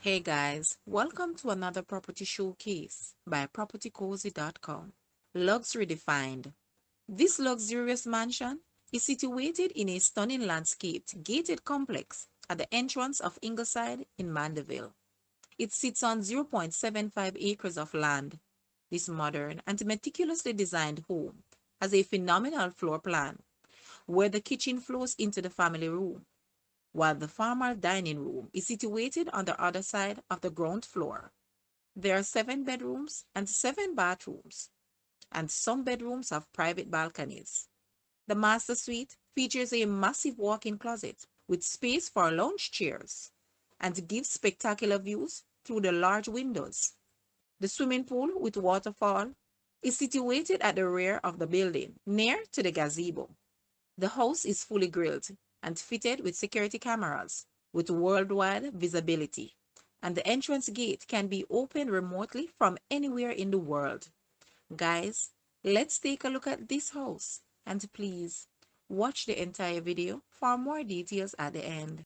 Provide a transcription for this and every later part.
Hey guys, welcome to another property showcase by propertycozy.com. Luxury defined. This luxurious mansion is situated in a stunning landscaped gated complex at the entrance of Ingleside in Mandeville. It sits on 0.75 acres of land. This modern and meticulously designed home has a phenomenal floor plan where the kitchen flows into the family room while the formal dining room is situated on the other side of the ground floor. There are 7 bedrooms and 7 bathrooms, and some bedrooms have private balconies. The master suite features a massive walk-in closet with space for lounge chairs and gives spectacular views through the large windows. The swimming pool with waterfall is situated at the rear of the building, near to the gazebo. The house is fully grilled and fitted with security cameras with worldwide visibility, and the entrance gate can be opened remotely from anywhere in the world. Guys, let's take a look at this house, and please watch the entire video for more details at the end.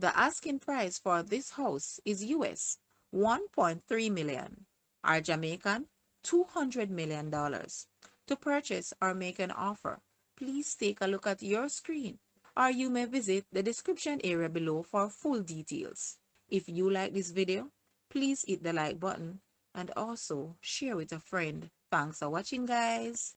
The asking price for this house is US 1.3 million or Jamaican $200 million. To purchase or make an offer, please take a look at your screen or you may visit the description area below for full details. If you like this video, please hit the like button and also share with a friend. Thanks for watching, guys.